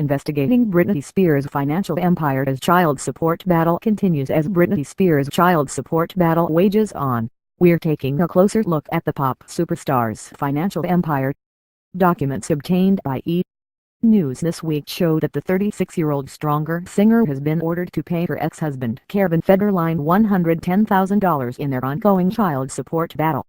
investigating Britney Spears' financial empire as child support battle continues. As Britney Spears' child support battle wages on, we're taking a closer look at the pop superstar's financial empire. Documents obtained by E! News this week show that the 36-year-old stronger singer has been ordered to pay her ex-husband Kevin Federline $110,000 in their ongoing child support battle.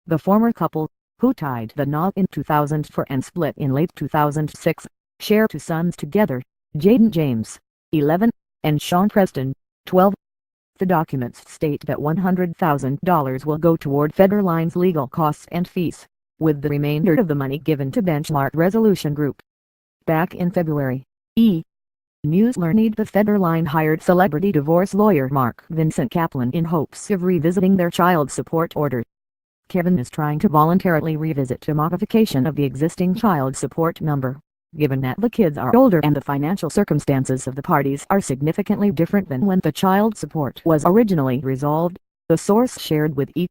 The former couple, who tied the knot in 2004 and split in late 2006, share two sons together, Jaden James, 11, and Sean Preston, 12. The documents state that $100,000 will go toward Federline's legal costs and fees, with the remainder of the money given to Benchmark Resolution Group. Back in February, E! News learned that Federline hired celebrity divorce lawyer Mark Vincent Kaplan in hopes of revisiting their child support order. Kevin is trying to voluntarily revisit a modification of the existing child support number, given that the kids are older and the financial circumstances of the parties are significantly different than when the child support was originally resolved, the source shared with E!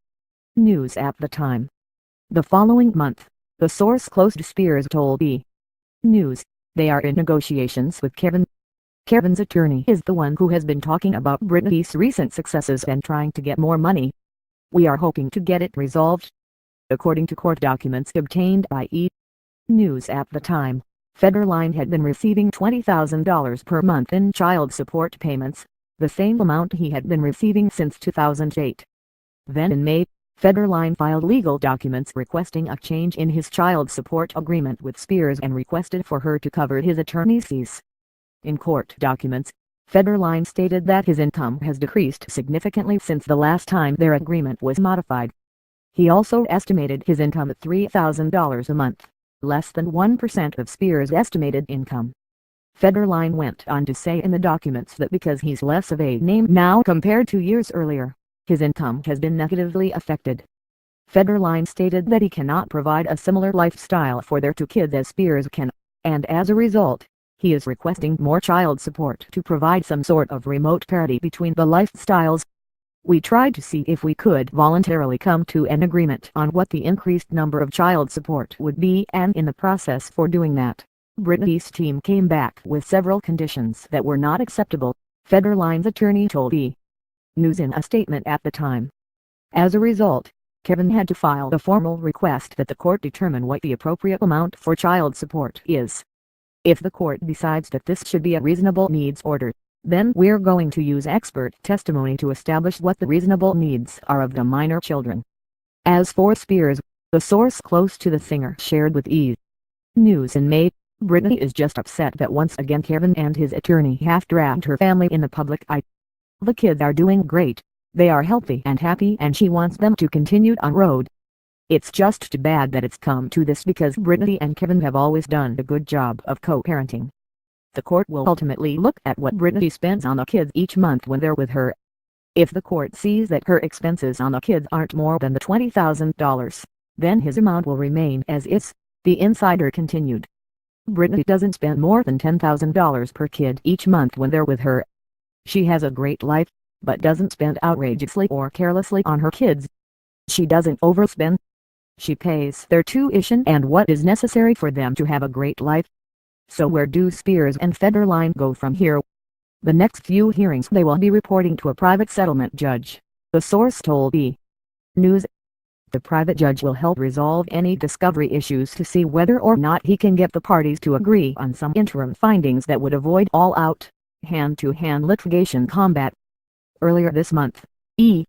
News at the time. The following month, the source close to Spears told E! News, they are in negotiations with Kevin. Kevin's attorney is the one who has been talking about Britney's recent successes and trying to get more money. We are hoping to get it resolved. According to court documents obtained by E! News at the time, Federline had been receiving $20,000 per month in child support payments, the same amount he had been receiving since 2008. Then in May, Federline filed legal documents requesting a change in his child support agreement with Spears and requested for her to cover his attorney's fees. In court documents, Federline stated that his income has decreased significantly since the last time their agreement was modified. He also estimated his income at $3,000 a month, less than 1% of Spears' estimated income. Federline went on to say in the documents that because he's less of a name now compared to years earlier, his income has been negatively affected. Federline stated that he cannot provide a similar lifestyle for their two kids as Spears can, and as a result, he is requesting more child support to provide some sort of remote parity between the lifestyles. We tried to see if we could voluntarily come to an agreement on what the increased number of child support would be, and in the process for doing that, Britney's team came back with several conditions that were not acceptable, Federline's attorney told E! News in a statement at the time. As a result, Kevin had to file a formal request that the court determine what the appropriate amount for child support is. If the court decides that this should be a reasonable needs order, then we're going to use expert testimony to establish what the reasonable needs are of the minor children. As for Spears, the source close to the singer shared with E! News in May, Britney is just upset that once again Kevin and his attorney have dragged her family in the public eye. The kids are doing great, they are healthy and happy, and she wants them to continue on road. It's just too bad that it's come to this because Britney and Kevin have always done a good job of co-parenting. The court will ultimately look at what Britney spends on the kids each month when they're with her. If the court sees that her expenses on the kids aren't more than the $20,000, then his amount will remain as is, the insider continued. Britney doesn't spend more than $10,000 per kid each month when they're with her. She has a great life, but doesn't spend outrageously or carelessly on her kids. She doesn't overspend. She pays their tuition and what is necessary for them to have a great life. So where do Spears and Federline go from here? The next few hearings they will be reporting to a private settlement judge, the source told E! News. The private judge will help resolve any discovery issues to see whether or not he can get the parties to agree on some interim findings that would avoid all-out, hand-to-hand litigation combat. Earlier this month, E!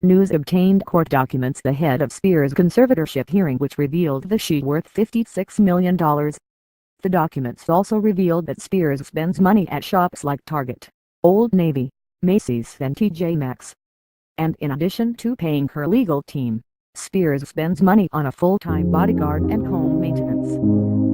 News obtained court documents ahead of Spears' conservatorship hearing which revealed that she's worth $56 million. The documents also revealed that Spears spends money at shops like Target, Old Navy, Macy's and TJ Maxx. And in addition to paying her legal team, Spears spends money on a full-time bodyguard and home maintenance.